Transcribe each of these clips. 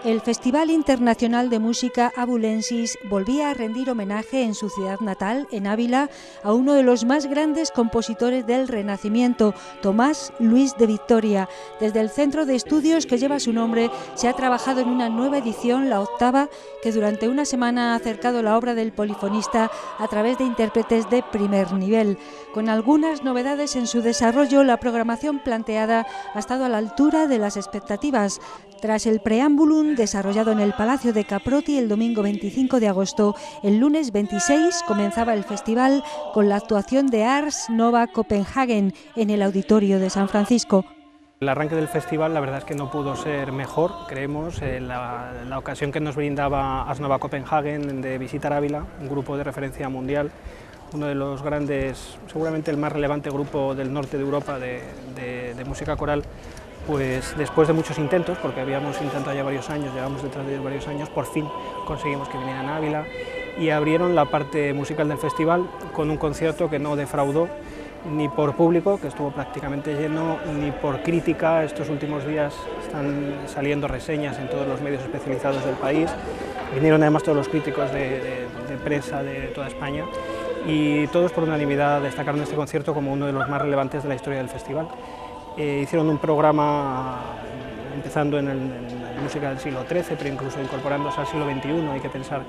El Festival Internacional de Música Abulensis volvía a rendir homenaje en su ciudad natal, en Ávila, a uno de los más grandes compositores del Renacimiento, Tomás Luis de Victoria. Desde el centro de estudios que lleva su nombre se ha trabajado en una nueva edición, la octava, que durante una semana ha acercado la obra del polifonista a través de intérpretes de primer nivel. Con algunas novedades en su desarrollo, la programación planteada ha estado a la altura de las expectativas. Tras el preámbulum desarrollado en el Palacio de Caprotti el domingo 25 de agosto, el lunes 26 comenzaba el festival con la actuación de Ars Nova Copenhagen en el Auditorio de San Francisco. El arranque del festival la verdad es que no pudo ser mejor, creemos, la ocasión que nos brindaba Ars Nova Copenhagen de visitar Ávila, un grupo de referencia mundial, uno de los grandes, seguramente el más relevante grupo del norte de Europa de música coral. Pues después de muchos intentos, porque habíamos intentado ya varios años, llevamos detrás de ellos varios años, por fin conseguimos que vinieran a Ávila y abrieron la parte musical del festival con un concierto que no defraudó ni por público, que estuvo prácticamente lleno, ni por crítica. Estos últimos días están saliendo reseñas en todos los medios especializados del país, vinieron además todos los críticos de prensa de toda España y todos por unanimidad destacaron este concierto como uno de los más relevantes de la historia del festival. Hicieron un programa empezando en la música del siglo XIII, pero incluso incorporándose al siglo XXI. Hay que pensar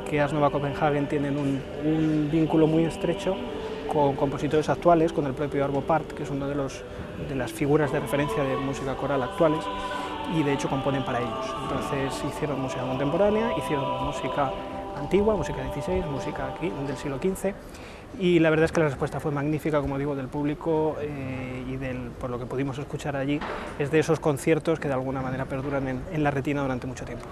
que Ars Nova Copenhagen tienen un vínculo muy estrecho con compositores actuales, con el propio Arvo Pärt, que es uno de las figuras de referencia de música coral actuales, y de hecho componen para ellos. Entonces hicieron música contemporánea, hicieron música antigua, música XVI, música del siglo XV, y la verdad es que la respuesta fue magnífica, como digo, del público y por lo que pudimos escuchar allí, es de esos conciertos que de alguna manera perduran en la retina durante mucho tiempo.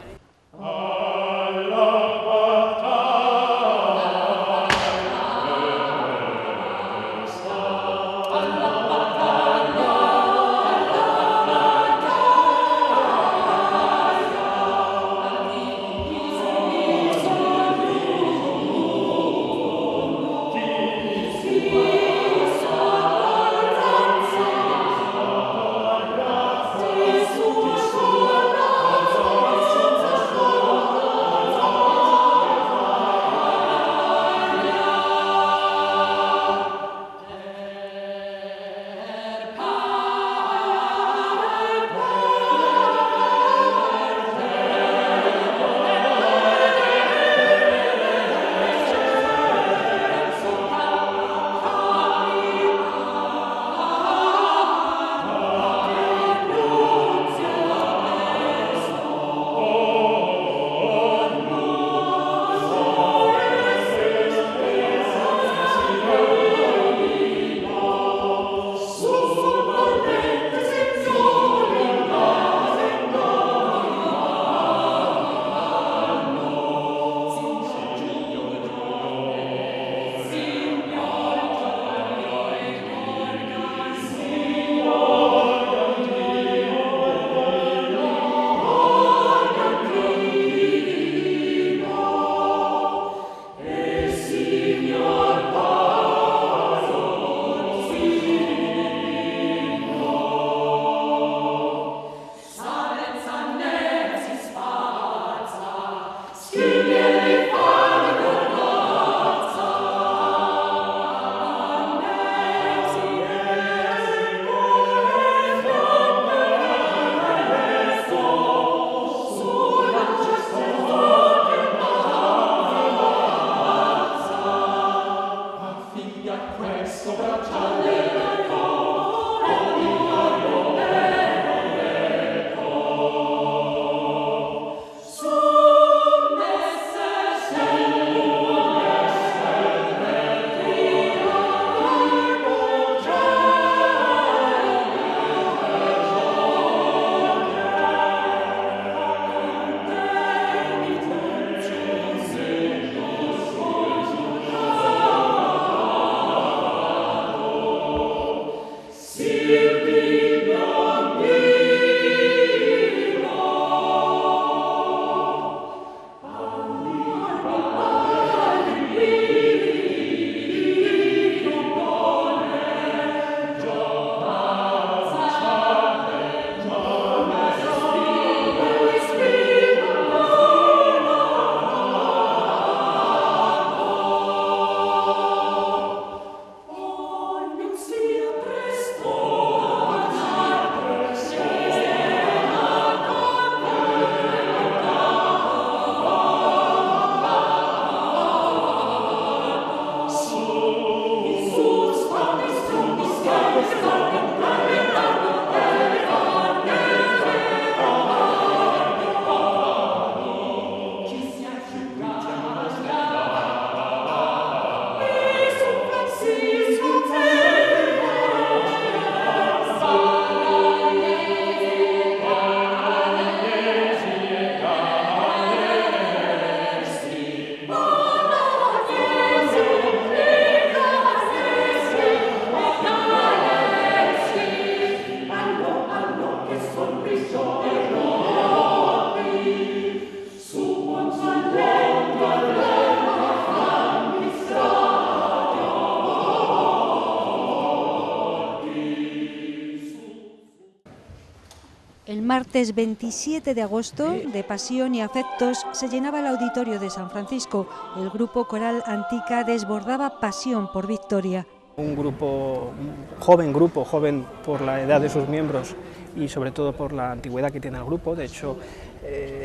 El martes 27 de agosto, de pasión y afectos, se llenaba el auditorio de San Francisco. El grupo coral Antica desbordaba pasión por Victoria. Un grupo joven por la edad de sus miembros y sobre todo por la antigüedad que tiene el grupo. De hecho,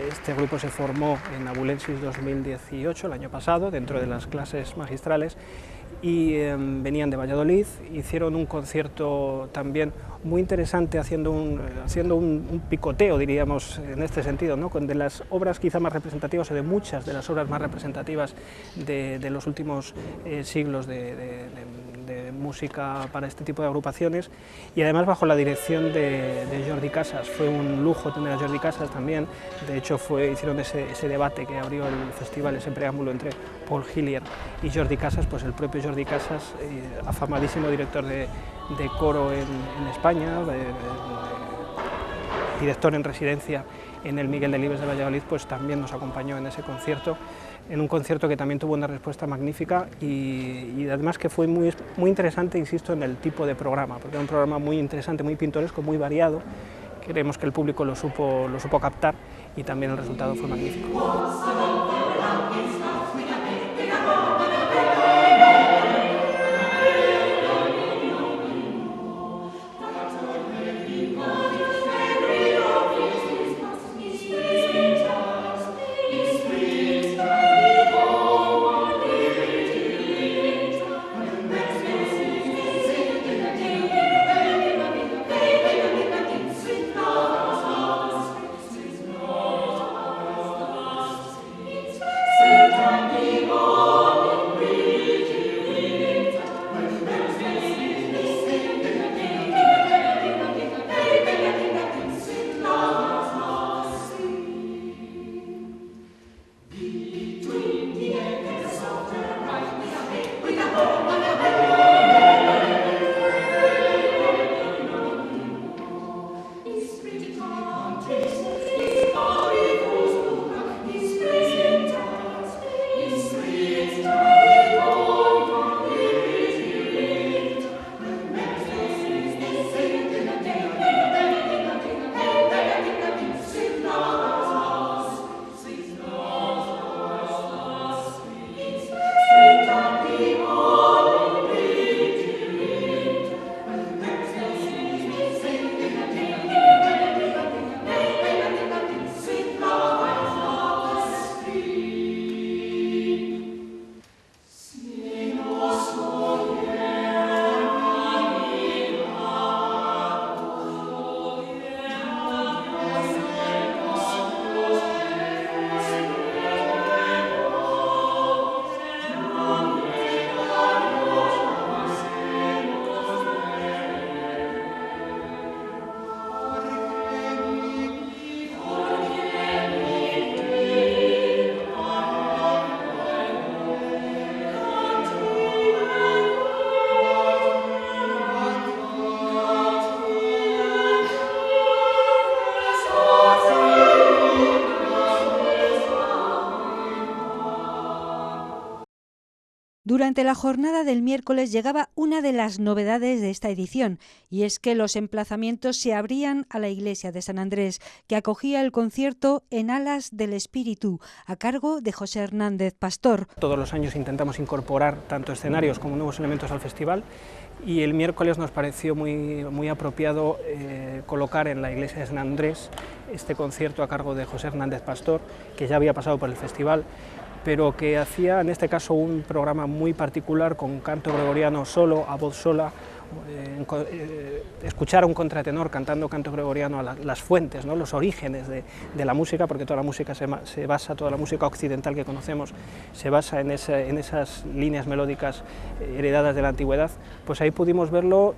este grupo se formó en Abulensis 2018, el año pasado, dentro de las clases magistrales, y venían de Valladolid. Hicieron un concierto también muy interesante, haciendo un picoteo, diríamos, en este sentido, ¿no? De las obras quizá más representativas, o de muchas de las obras más representativas de los últimos siglos de música para este tipo de agrupaciones, y además bajo la dirección de Jordi Casas. Fue un lujo tener a Jordi Casas también. De hecho hicieron ese debate que abrió el festival, ese preámbulo entre Paul Hillier y Jordi Casas. Pues el propio Jordi Casas, afamadísimo director de coro en España, director en residencia en el Miguel Delibes de Valladolid, pues también nos acompañó en ese concierto, en un concierto que también tuvo una respuesta magnífica y además que fue muy interesante, insisto, en el tipo de programa, porque era un programa muy interesante, muy pintoresco, muy variado. Creemos que el público lo supo captar y también el resultado fue magnífico. Durante la jornada del miércoles llegaba una de las novedades de esta edición, y es que los emplazamientos se abrían a la iglesia de San Andrés, que acogía el concierto En Alas del Espíritu, a cargo de José Hernández Pastor. Todos los años intentamos incorporar tanto escenarios como nuevos elementos al festival, y el miércoles nos pareció muy apropiado colocar en la iglesia de San Andrés este concierto a cargo de José Hernández Pastor, que ya había pasado por el festival, pero que hacía en este caso un programa muy particular con canto gregoriano solo, a voz sola, escuchar a un contratenor cantando canto gregoriano a las fuentes, ¿no? Los orígenes de la música, porque toda la música se basa, toda la música occidental que conocemos se basa en esas líneas melódicas heredadas de la antigüedad. Pues ahí pudimos verlo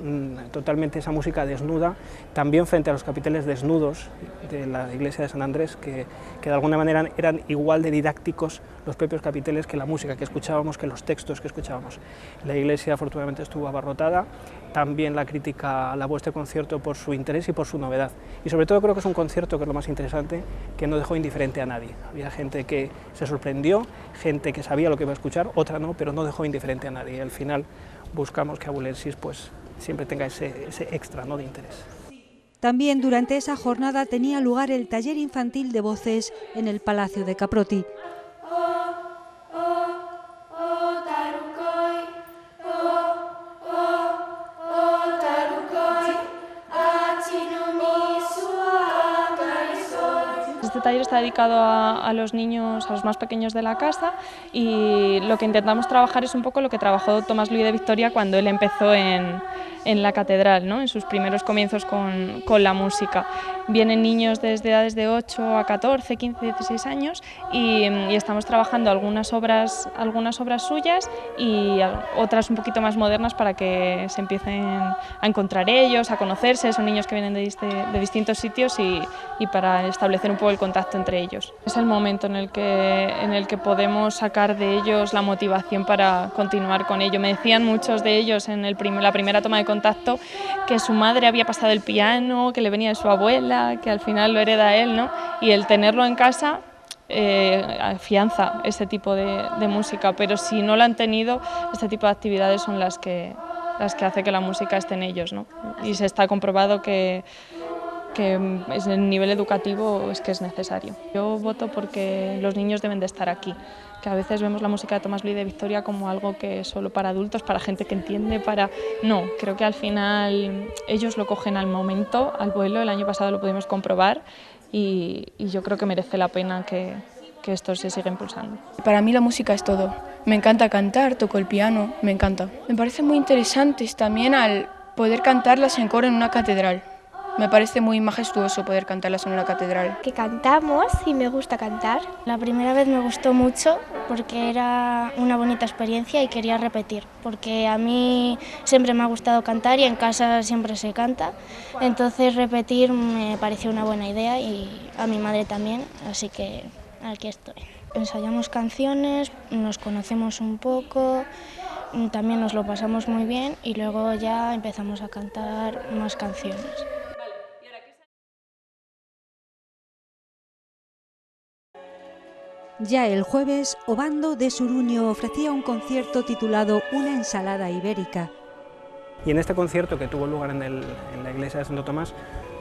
totalmente, esa música desnuda, también frente a los capiteles desnudos de la iglesia de San Andrés, que de alguna manera eran igual de didácticos los propios capiteles que la música que escuchábamos, que los textos que escuchábamos. La iglesia afortunadamente estuvo abarrotada. También la crítica alabó este concierto por su interés y por su novedad, y sobre todo creo que es un concierto, que es lo más interesante, que no dejó indiferente a nadie. Había gente que se sorprendió, gente que sabía lo que iba a escuchar, otra no, pero no dejó indiferente a nadie. Y al final buscamos que Abulensis pues siempre tenga ese extra, ¿no?, de interés. También durante esa jornada tenía lugar el taller infantil de voces en el Palacio de Caproti. Este taller está dedicado a los niños, a los más pequeños de la casa, y lo que intentamos trabajar es un poco lo que trabajó Tomás Luis de Victoria cuando él empezó en la catedral, ¿no? En sus primeros comienzos con la música. Vienen niños desde edades de 8 a 14, 15, 16 años y estamos trabajando algunas obras suyas y otras un poquito más modernas para que se empiecen a encontrar ellos, a conocerse. Son niños que vienen de distintos sitios y para establecer un poco el contacto entre ellos. Es el momento en el que podemos sacar de ellos la motivación para continuar con ello. Me decían muchos de ellos en la primera toma de contacto que su madre había pasado el piano, que le venía de su abuela, que al final lo hereda él, ¿no? Y el tenerlo en casa afianza ese tipo de música, pero si no lo han tenido, este tipo de actividades son las que hace que la música esté en ellos, ¿no? Y se está comprobado que el nivel educativo es que es necesario. Yo voto porque los niños deben de estar aquí, que a veces vemos la música de Tomás Luis de Victoria como algo que es solo para adultos, para gente que entiende, No, creo que al final ellos lo cogen al momento, al vuelo. El año pasado lo pudimos comprobar y yo creo que merece la pena que esto se siga impulsando. Para mí la música es todo. Me encanta cantar, toco el piano, me encanta. Me parece muy interesante también al poder cantarlas en coro en una catedral. Me parece muy majestuoso poder cantarlas en una catedral. Que cantamos y me gusta cantar. La primera vez me gustó mucho porque era una bonita experiencia y quería repetir, porque a mí siempre me ha gustado cantar y en casa siempre se canta, entonces repetir me pareció una buena idea y a mi madre también, así que aquí estoy. Ensayamos canciones, nos conocemos un poco, también nos lo pasamos muy bien y luego ya empezamos a cantar más canciones. Ya el jueves, Obando de Suruño ofrecía un concierto titulado Una ensalada ibérica. Y en este concierto, que tuvo lugar en la iglesia de Santo Tomás,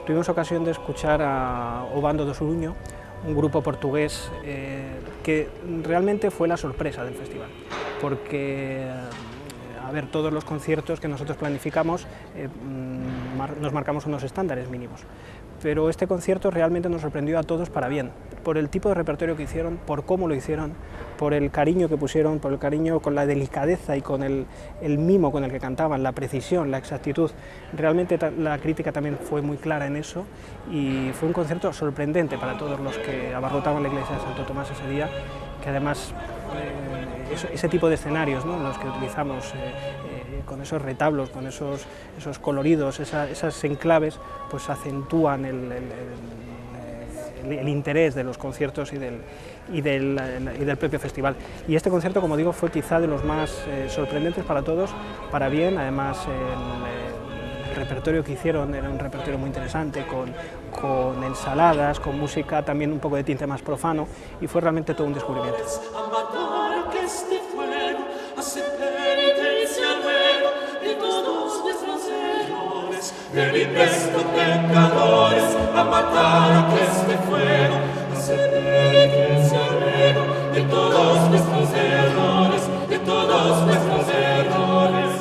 tuvimos ocasión de escuchar a Obando de Suruño, un grupo portugués que realmente fue la sorpresa del festival, porque todos los conciertos que nosotros planificamos nos marcamos unos estándares mínimos, pero este concierto realmente nos sorprendió a todos para bien, por el tipo de repertorio que hicieron, por cómo lo hicieron, por el cariño que pusieron, por el cariño con la delicadeza y con el mimo con el que cantaban, la precisión, la exactitud. Realmente la crítica también fue muy clara en eso y fue un concierto sorprendente para todos los que abarrotaban la iglesia de Santo Tomás ese día, que además ese tipo de escenarios, ¿no?, los que utilizamos, con esos retablos, con esos coloridos, esas enclaves, pues acentúan el interés de los conciertos y del propio festival. Y este concierto, como digo, fue quizá de los más sorprendentes para todos, para bien. Además, el repertorio que hicieron era un repertorio muy interesante, con ensaladas, con música también un poco de tinte más profano, y fue realmente todo un descubrimiento. Ven presto, pecadores, a matar este fuego, hacer penitencia luego de todos nuestros errores, de todos nuestros errores.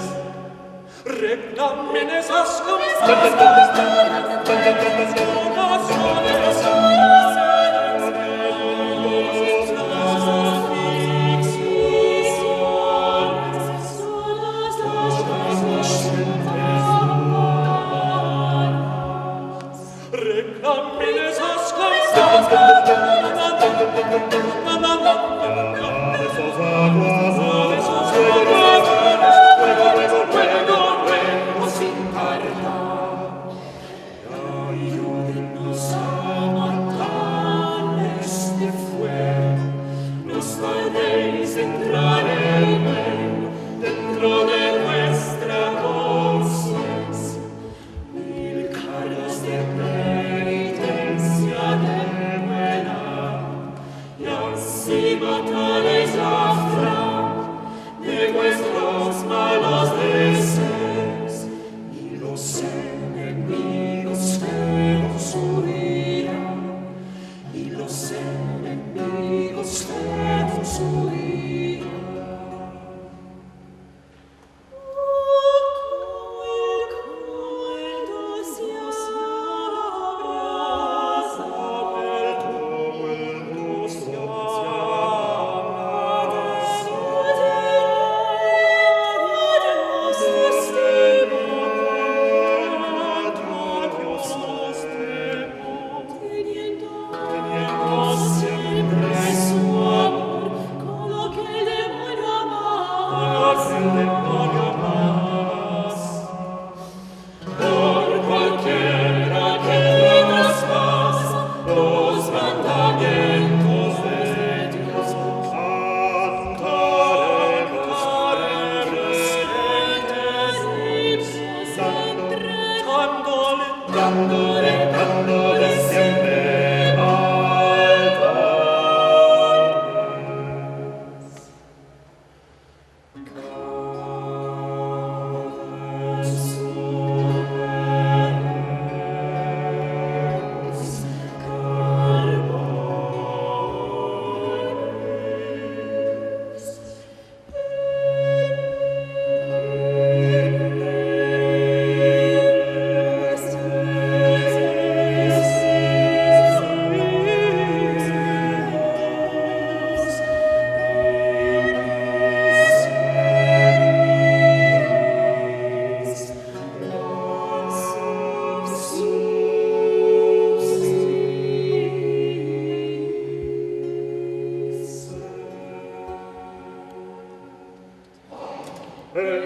Reclamen esas Your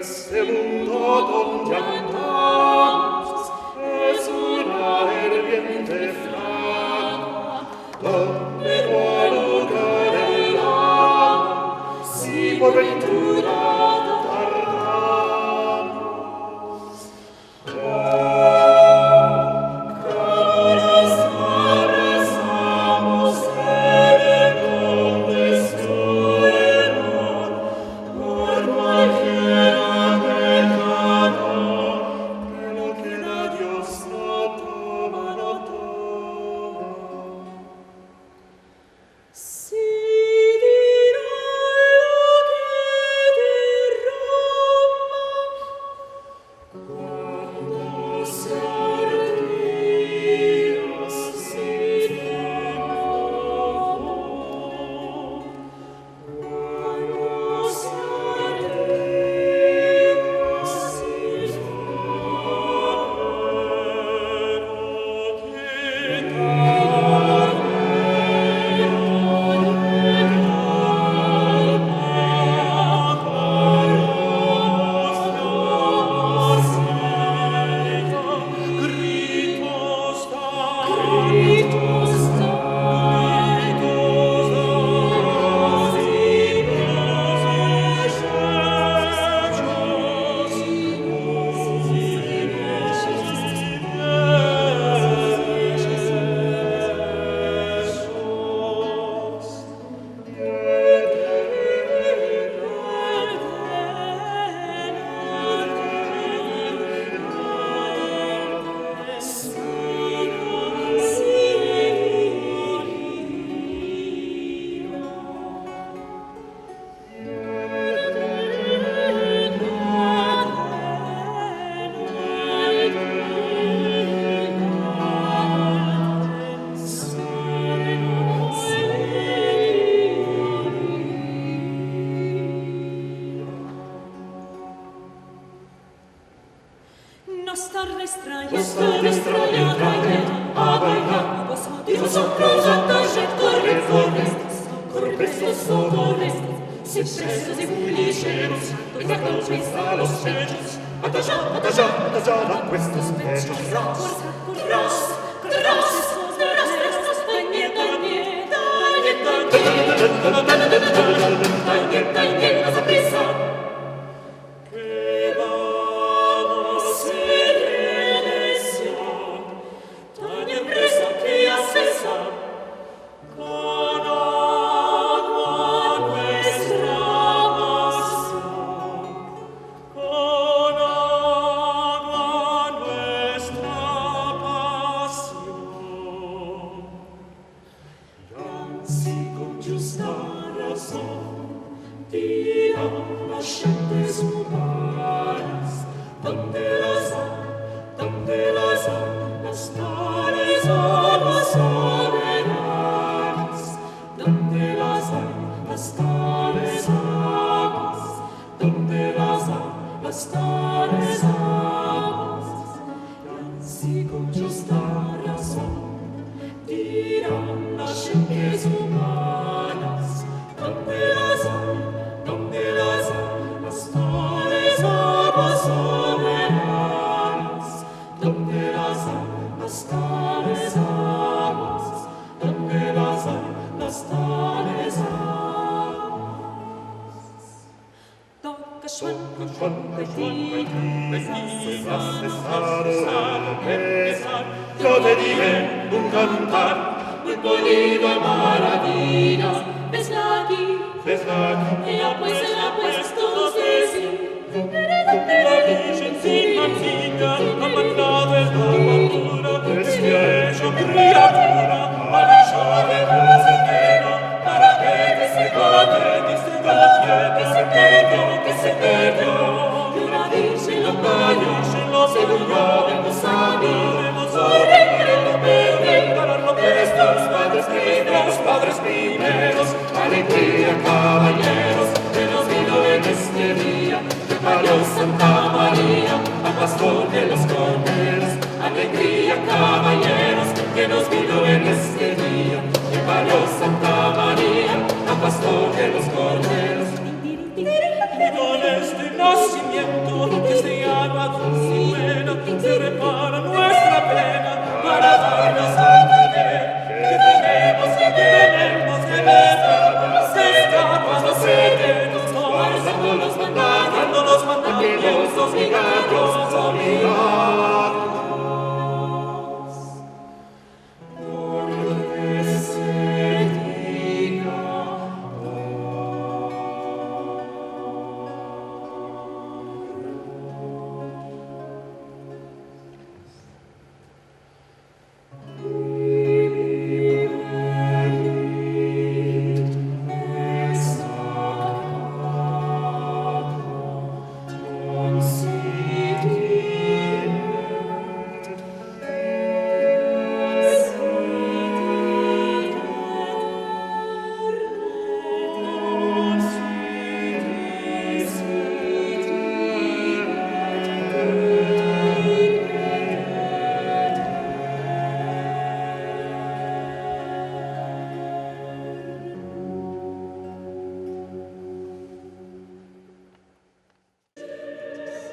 Este mundo donde andamos es una hirviente flama, donde no hay lugar el alma, si por ventura tardamos. Cada rezamos el don de su error, por cualquiera pecado, que lo que da Dios no toma, no toma. Si dirá lo que derrama, cuando se ardiga sin amor, cuando se ardiga sin Nos tarde extraña trae a bailar, y vosotros a taller, corre prestos, socorres, sin presos y bulliceros, entramos a los pechos, atallad a vuestros pechos. Tañe, a prisa. Que vamos en redención, tan empresa que ya cesa, con agua nuestra pasión, con agua nuestra pasión. Y así con justa razón dirán las gentes humanas, donde las tales aguas soberanas, donde las tales aguas, donde las tales aguas. Y así con justa razón dirán las gentes humanas, donde las tales aguas soberanas, donde las tales aguas, donde las tales aguas. Toca Juan, petizas, yo te diré un cantar muy bonito de maravillas. Vesla aquí, ella pues todos decir. la Virgencita ha mandado el armadura, es que ha hecho criatura, ha dicho de luz eterna, para que se perdió, Y una virgen lo cayó, se durmió de los amigos, por el verde, para lo que estos padres primeros, alegría, caballeros, que nos vino en este día. parió Santa María, al pastor de los corderos, Alegría, caballeros, que nos vino en este día. que parió Santa María, al pastor de los corderos. Y con este nacimiento que se llama Dulcinea, se repara nuestra pena para darnos a entender que tenemos que ver los escapas serenos, guardando los mandamientos, los milagros, los milagros.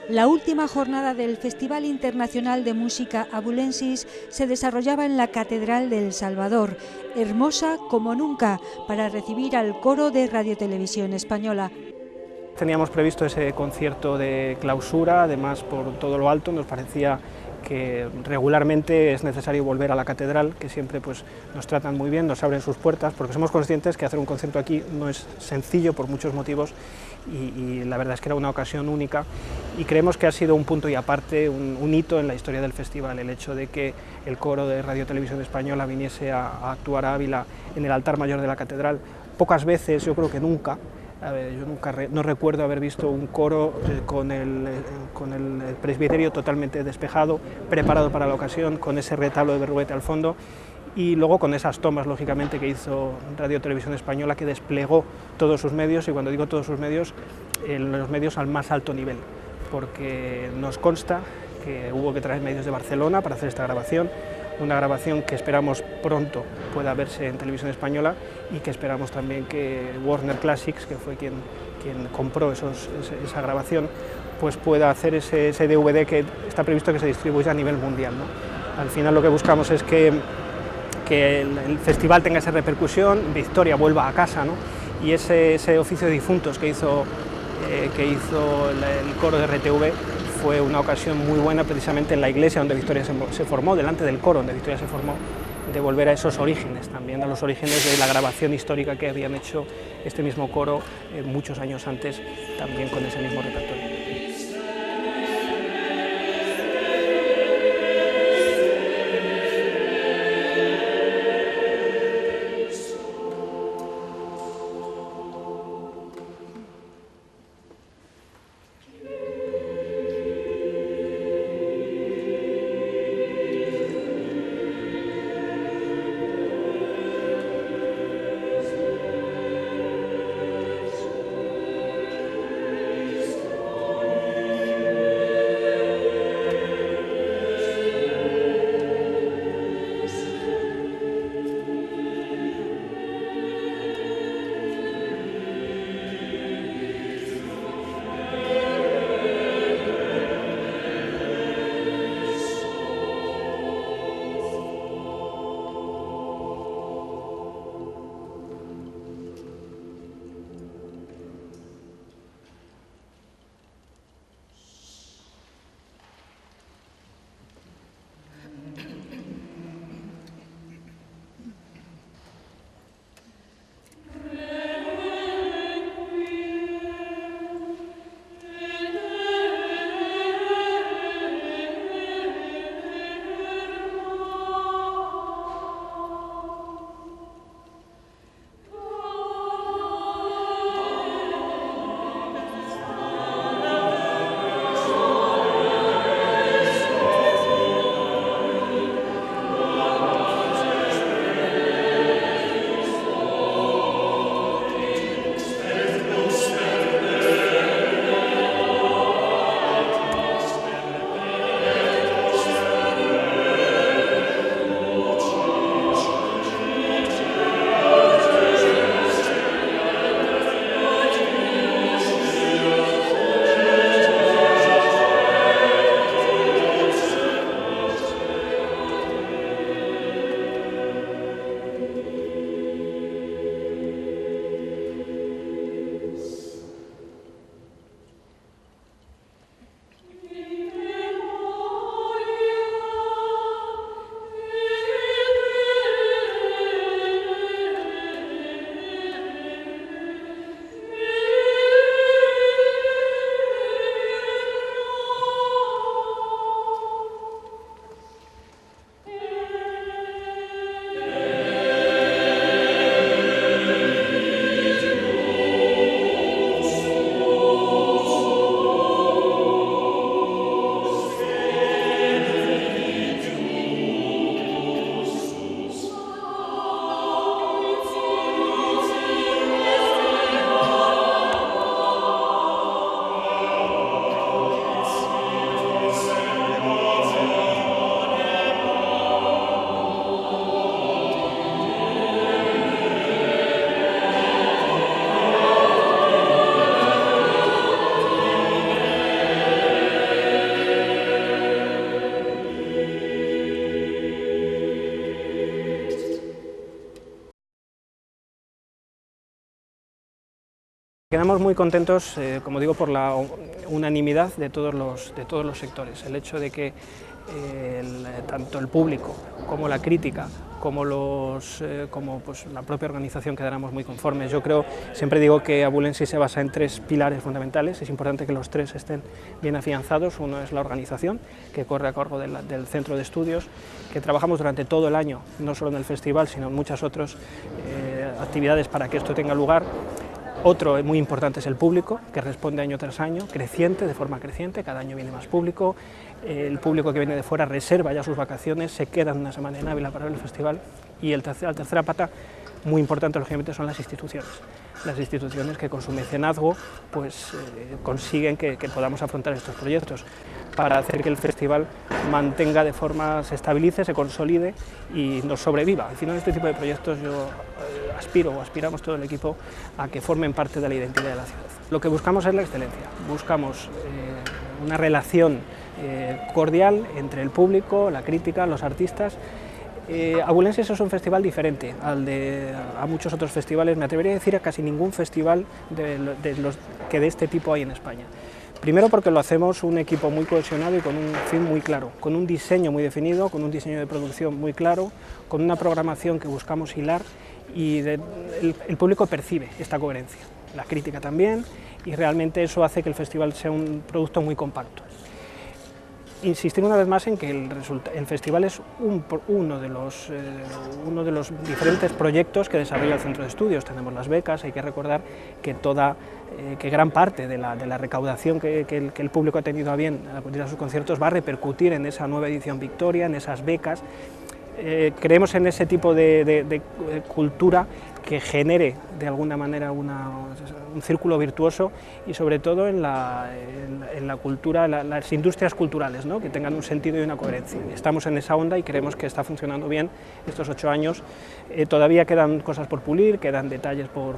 La última jornada del Festival Internacional de Música Abulensis se desarrollaba en la Catedral de El Salvador, hermosa como nunca, para recibir al coro de Radiotelevisión Española. Teníamos previsto ese concierto de clausura, además por todo lo alto nos parecía que regularmente es necesario volver a la catedral, que siempre pues, nos tratan muy bien, nos abren sus puertas, porque somos conscientes que hacer un concierto aquí no es sencillo por muchos motivos y la verdad es que era una ocasión única y creemos que ha sido un punto y aparte, un hito en la historia del festival, el hecho de que el coro de Radio Televisión Española viniese a actuar a Ávila en el altar mayor de la catedral. Pocas veces, yo creo que nunca, no recuerdo haber visto un coro con el presbiterio totalmente despejado, preparado para la ocasión, con ese retablo de Berruguete al fondo y luego con esas tomas, lógicamente, que hizo Radio Televisión Española, que desplegó todos sus medios, y cuando digo todos sus medios, los medios al más alto nivel, porque nos consta que hubo que traer medios de Barcelona para hacer esta grabación, una grabación que esperamos pronto pueda verse en Televisión Española y que esperamos también que Warner Classics, que fue quien compró esa grabación, pues pueda hacer ese DVD que está previsto que se distribuya a nivel mundial, ¿no? Al final lo que buscamos es que el festival tenga esa repercusión, Victoria vuelva a casa, ¿no? Y ese oficio de difuntos que hizo el coro de RTV fue una ocasión muy buena precisamente en la iglesia donde Victoria se formó, delante del coro donde Victoria se formó, de volver a esos orígenes, también a los orígenes de la grabación histórica que habían hecho este mismo coro muchos años antes, también con ese mismo repertorio. quedamos muy contentos, como digo, por la unanimidad de todos los sectores. El hecho de que tanto el público como la crítica, como la propia organización quedáramos muy conformes. Yo creo, siempre digo que Abulensis se basa en 3 pilares fundamentales. Es importante que los 3 estén bien afianzados. Uno es la organización, que corre a cargo del centro de estudios, que trabajamos durante todo el año, no solo en el festival, sino en muchas otras actividades para que esto tenga lugar. Otro muy importante es el público, que responde año tras año, de forma creciente, cada año viene más público. El público que viene de fuera reserva ya sus vacaciones, se quedan una semana en Ávila para ver el festival. Y la tercera pata, muy importante lógicamente, son las instituciones. Las instituciones que con su mecenazgo pues, consiguen que podamos afrontar estos proyectos para hacer que el festival se estabilice, se consolide y nos sobreviva. Al final, este tipo de proyectos yo aspiramos todo el equipo a que formen parte de la identidad de la ciudad. Lo que buscamos es la excelencia, buscamos una relación cordial entre el público, la crítica, los artistas. Abulensis es un festival diferente a muchos otros festivales, me atrevería a decir a casi ningún festival que de este tipo hay en España. Primero porque lo hacemos un equipo muy cohesionado y con un fin muy claro, con un diseño muy definido, con un diseño de producción muy claro, con una programación que buscamos hilar y el público percibe esta coherencia, la crítica también, y realmente eso hace que el festival sea un producto muy compacto. Insistir una vez más en que el festival es uno de los diferentes proyectos que desarrolla el Centro de Estudios. Tenemos las becas, hay que recordar que gran parte de la recaudación que el público ha tenido a bien acudir a sus conciertos va a repercutir en esa nueva edición Victoria, en esas becas. Creemos en ese tipo de cultura que genere de alguna manera un círculo virtuoso y sobre todo en la cultura, las industrias culturales, ¿no? Que tengan un sentido y una coherencia. Estamos en esa onda y creemos que está funcionando bien estos 8 años. Todavía quedan cosas por pulir, quedan detalles por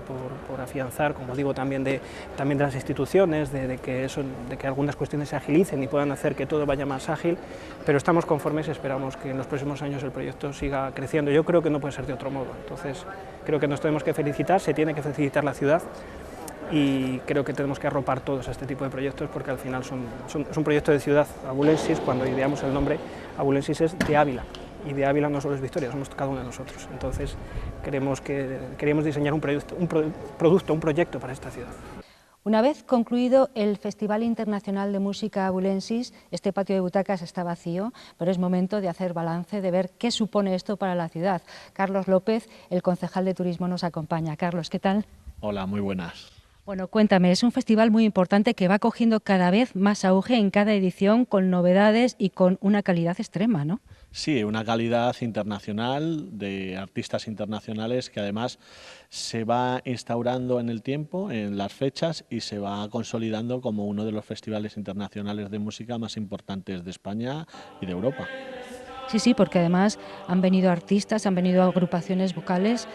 afianzar, como digo, también de las instituciones, de que algunas cuestiones se agilicen y puedan hacer que todo vaya más ágil, pero estamos conformes y esperamos que en los próximos años el proyecto siga creciendo. Yo creo que no puede ser de otro modo, entonces creo que nos tenemos que felicitar, se tiene que felicitar la ciudad y creo que tenemos que arropar todos a este tipo de proyectos porque al final es un proyecto de ciudad. Abulensis, cuando ideamos el nombre, Abulensis es de Ávila y de Ávila no solo es Victoria, somos cada uno de nosotros. Entonces queríamos diseñar un proyecto para esta ciudad. Una vez concluido el Festival Internacional de Música Abulensis, este patio de butacas está vacío, pero es momento de hacer balance, de ver qué supone esto para la ciudad. Carlos López, el concejal de Turismo, nos acompaña. Carlos, ¿qué tal? Hola, muy buenas. Bueno, cuéntame, es un festival muy importante que va cogiendo cada vez más auge en cada edición, con novedades y con una calidad extrema, ¿no? Sí, una calidad internacional, de artistas internacionales que además se va instaurando en el tiempo, en las fechas, y se va consolidando como uno de los festivales internacionales de música más importantes de España y de Europa. Sí, porque además han venido artistas, han venido agrupaciones vocales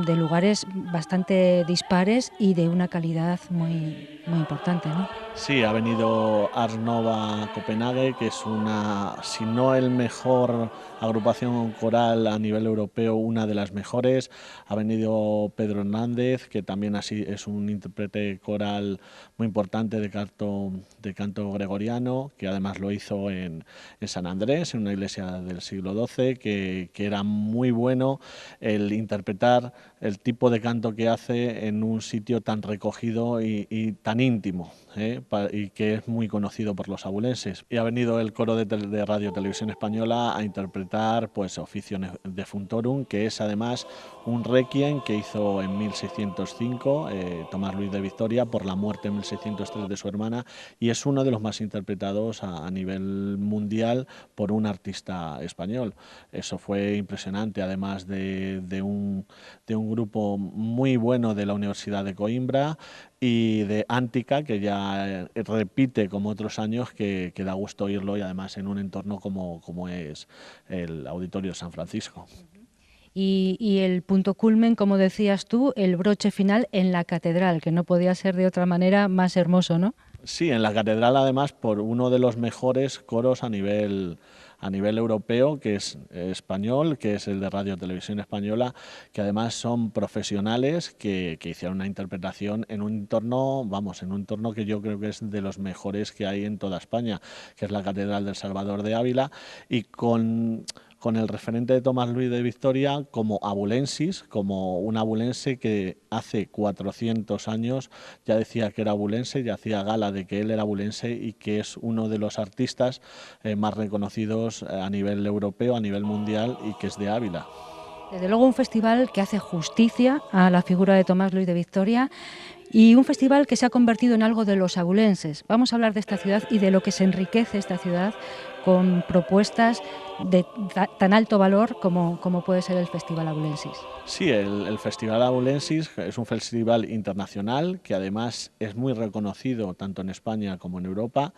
de lugares bastante dispares y de una calidad muy importante, ¿no? Sí, ha venido Ars Nova Copenhague, que es si no el mejor agrupación coral a nivel europeo, una de las mejores. Ha venido Pedro Hernández, que también así es un intérprete coral muy importante de canto gregoriano, que además lo hizo en San Andrés, en una iglesia del siglo XII, que era muy bueno el interpretar el tipo de canto que hace en un sitio tan recogido y tan íntimo, y que es muy conocido por los abulenses. Y ha venido el coro de Radio Televisión Española a interpretar pues Oficio Defuntorum, que es además un requiem que hizo en 1605 Tomás Luis de Victoria por la muerte en 1603 de su hermana, y es uno de los más interpretados a nivel mundial por un artista español. Eso fue impresionante, además de un grupo muy bueno de la Universidad de Coimbra y de Antica, que ya repite como otros años, que da gusto oírlo, y además en un entorno como es el Auditorio de San Francisco. Y el punto culmen, como decías tú, el broche final en la catedral, que no podía ser de otra manera más hermoso, ¿no? Sí, en la catedral además por uno de los mejores coros a nivel a nivel europeo, que es español, que es el de Radio Televisión Española, que además son profesionales que hicieron una interpretación en un entorno, en un entorno que yo creo que es de los mejores que hay en toda España, que es la Catedral del Salvador de Ávila, y con el referente de Tomás Luis de Victoria como abulensis, como un abulense que hace 400 años ya decía que era abulense, ya hacía gala de que él era abulense y que es uno de los artistas más reconocidos a nivel europeo, a nivel mundial, y que es de Ávila. Desde luego un festival que hace justicia a la figura de Tomás Luis de Victoria y un festival que se ha convertido en algo de los abulenses. Vamos a hablar de esta ciudad y de lo que se enriquece esta ciudad con propuestas de tan alto valor como puede ser el Festival Abulensis. Sí, el Festival Abulensis es un festival internacional que además es muy reconocido tanto en España como en Europa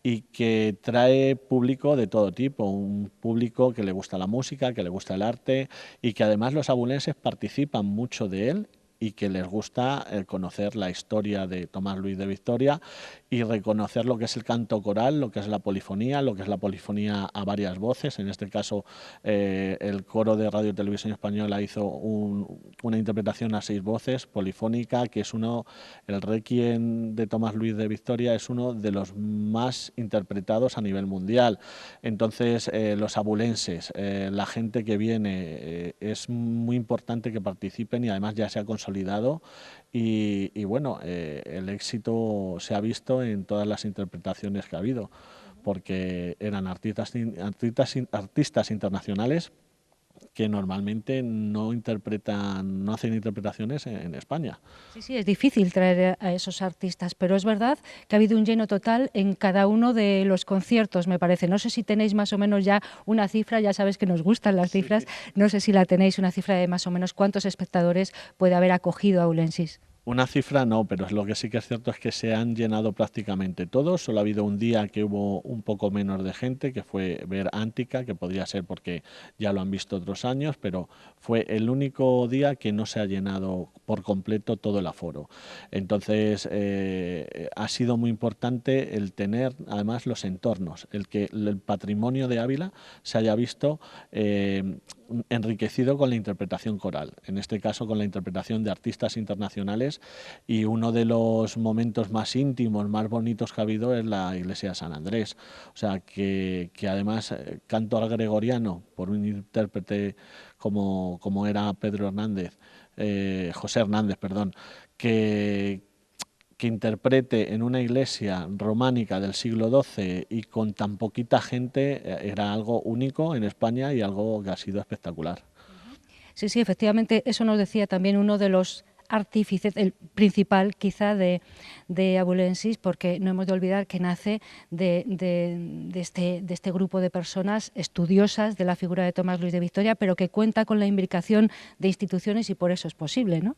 y que trae público de todo tipo, un público que le gusta la música, que le gusta el arte y que además los abulenses participan mucho de él y que les gusta conocer la historia de Tomás Luis de Victoria y reconocer lo que es el canto coral, lo que es la polifonía a varias voces. En este caso, el coro de Radio Televisión Española hizo una interpretación a 6 voces, polifónica, que es el Requiem de Tomás Luis de Victoria es uno de los más interpretados a nivel mundial. Entonces, los abulenses, la gente que viene, es muy importante que participen y además ya se ha consolidado y bueno, el éxito se ha visto en todas las interpretaciones que ha habido, porque eran artistas internacionales que normalmente no hacen interpretaciones en España. Sí, es difícil traer a esos artistas, pero es verdad que ha habido un lleno total en cada uno de los conciertos, me parece. No sé si tenéis más o menos ya una cifra, ya sabes que nos gustan las cifras, no sé si la tenéis, una cifra de más o menos cuántos espectadores puede haber acogido a Abulensis. Una cifra no, pero lo que sí que es cierto es que se han llenado prácticamente todos. Solo ha habido un día que hubo un poco menos de gente, que fue ver Antica, que podría ser porque ya lo han visto otros años, pero fue el único día que no se ha llenado por completo todo el aforo. Entonces, ha sido muy importante el tener además los entornos, el que el patrimonio de Ávila se haya visto enriquecido con la interpretación coral, en este caso con la interpretación de artistas internacionales, y uno de los momentos más íntimos, más bonitos que ha habido es la iglesia de San Andrés. O sea, que además canto al gregoriano por un intérprete como era Pedro Hernández, José Hernández, perdón, que interprete en una iglesia románica del siglo XII y con tan poquita gente era algo único en España y algo que ha sido espectacular. Sí, efectivamente, eso nos decía también uno de los artífices, el principal quizá de Abulensis, porque no hemos de olvidar que nace de este grupo de personas estudiosas de la figura de Tomás Luis de Victoria, pero que cuenta con la imbricación de instituciones y por eso es posible, ¿no?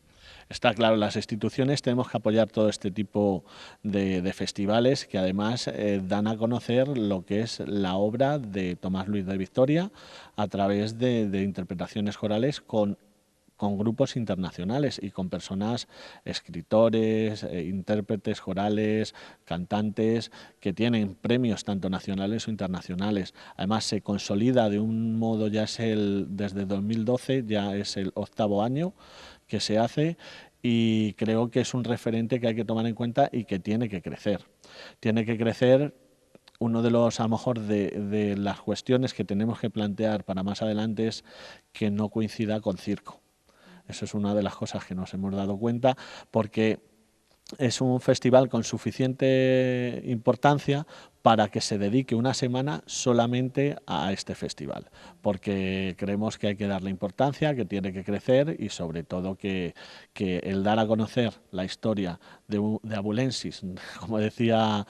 Está claro, las instituciones tenemos que apoyar todo este tipo de festivales que además dan a conocer lo que es la obra de Tomás Luis de Victoria a través de interpretaciones corales con grupos internacionales y con personas, escritores, intérpretes corales, cantantes, que tienen premios tanto nacionales o internacionales. Además se consolida de un modo, desde 2012, ya es el 8º año que se hace, y creo que es un referente que hay que tomar en cuenta y que tiene que crecer. Tiene que crecer. Uno de los, a lo mejor, de las cuestiones que tenemos que plantear para más adelante es que no coincida con circo. Eso es una de las cosas que nos hemos dado cuenta, porque es un festival con suficiente importancia para que se dedique una semana solamente a este festival, porque creemos que hay que darle importancia, que tiene que crecer y sobre todo que el dar a conocer la historia de Abulensis, como decía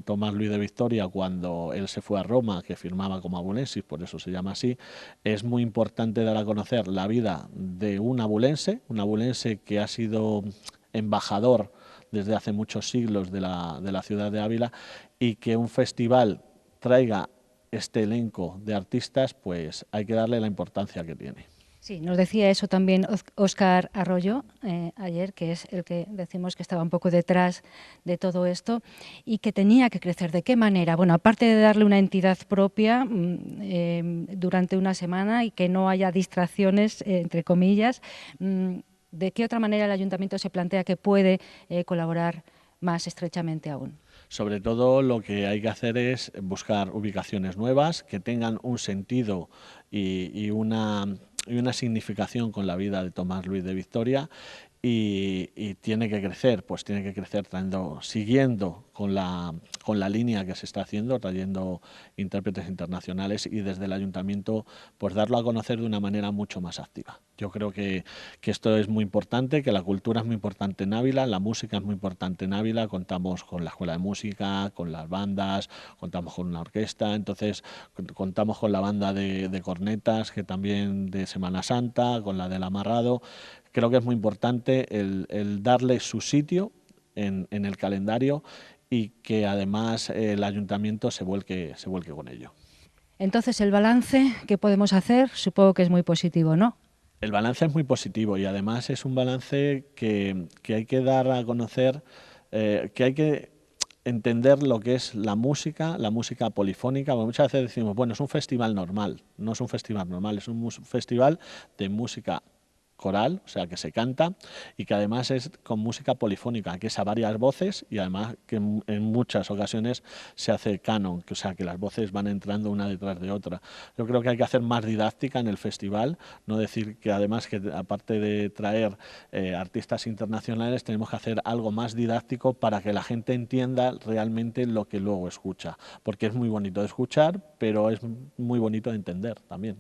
Tomás Luis de Victoria cuando él se fue a Roma, que firmaba como Abulensis, por eso se llama así. Es muy importante dar a conocer la vida de un abulense que ha sido embajador desde hace muchos siglos de la ciudad de Ávila, y que un festival traiga este elenco de artistas, pues hay que darle la importancia que tiene. Sí, nos decía eso también Óscar Arroyo ayer, que es el que decimos que estaba un poco detrás de todo esto y que tenía que crecer. ¿De qué manera? Bueno, aparte de darle una entidad propia durante una semana y que no haya distracciones, entre comillas, ¿de qué otra manera el Ayuntamiento se plantea que puede colaborar más estrechamente aún? Sobre todo lo que hay que hacer es buscar ubicaciones nuevas que tengan un sentido y una significación con la vida de Tomás Luis de Victoria y tiene que crecer, pues tiene que crecer siguiendo con la línea que se está haciendo, trayendo intérpretes internacionales y desde el Ayuntamiento pues darlo a conocer de una manera mucho más activa. Yo creo que esto es muy importante, que la cultura es muy importante en Ávila, la música es muy importante en Ávila, contamos con la Escuela de Música, con las bandas, contamos con una orquesta, entonces contamos con la banda de cornetas, que también de Semana Santa, con la del Amarrado. Creo que es muy importante el darle su sitio en el calendario y que además el Ayuntamiento se vuelque con ello. Entonces, el balance que podemos hacer, supongo que es muy positivo, ¿no? El balance es muy positivo y además es un balance que hay que dar a conocer, que hay que entender lo que es la música polifónica, porque muchas veces decimos, bueno, es un festival normal, no es un festival normal, es un festival de música coral, o sea, que se canta y que además es con música polifónica, que es a varias voces y además que en muchas ocasiones se hace canon, o sea, que las voces van entrando una detrás de otra. Yo creo que hay que hacer más didáctica en el festival, no decir que además que aparte de traer artistas internacionales tenemos que hacer algo más didáctico para que la gente entienda realmente lo que luego escucha, porque es muy bonito de escuchar, pero es muy bonito de entender también.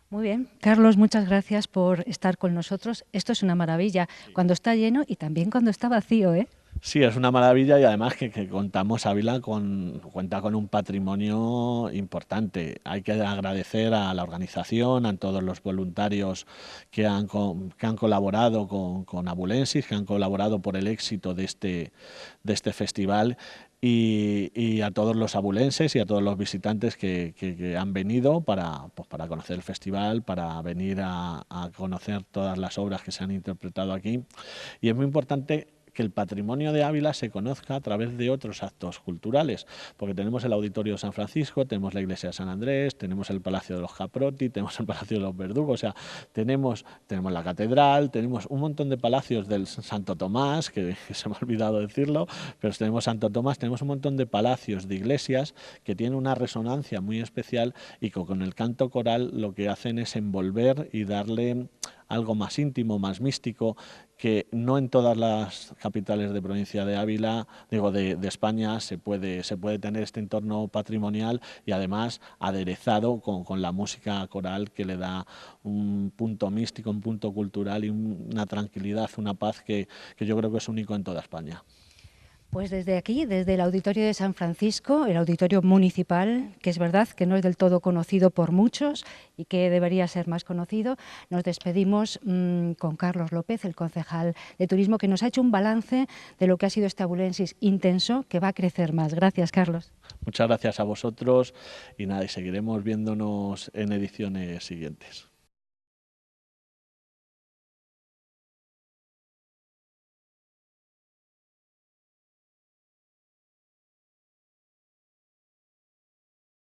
Muy bien. Carlos, muchas gracias por estar con nosotros. Esto es una maravilla, cuando está lleno y también cuando está vacío, ¿eh? Sí, es una maravilla y además que contamos, Ávila cuenta con un patrimonio importante. Hay que agradecer a la organización, a todos los voluntarios que han colaborado con Abulensis, que han colaborado por el éxito de este festival y a todos los abulenses y a todos los visitantes que han venido para conocer el festival, para venir a conocer todas las obras que se han interpretado aquí. Y es muy importante que el patrimonio de Ávila se conozca a través de otros actos culturales, porque tenemos el Auditorio de San Francisco, tenemos la Iglesia de San Andrés, tenemos el Palacio de los Caprotti, tenemos el Palacio de los Verdugos, o sea, tenemos la Catedral, tenemos un montón de palacios del Santo Tomás, que se me ha olvidado decirlo, pero tenemos Santo Tomás, tenemos un montón de palacios, de iglesias, que tienen una resonancia muy especial y que con el canto coral lo que hacen es envolver y darle algo más íntimo, más místico, que no en todas las capitales de provincia de Ávila, de España, se puede tener este entorno patrimonial y además aderezado con la música coral que le da un punto místico, un punto cultural y una tranquilidad, una paz que yo creo que es único en toda España. Pues desde aquí, desde el Auditorio de San Francisco, el Auditorio Municipal, que es verdad que no es del todo conocido por muchos y que debería ser más conocido, nos despedimos con Carlos López, el concejal de Turismo, que nos ha hecho un balance de lo que ha sido este Abulensis intenso, que va a crecer más. Gracias, Carlos. Muchas gracias a vosotros y nada, y seguiremos viéndonos en ediciones siguientes.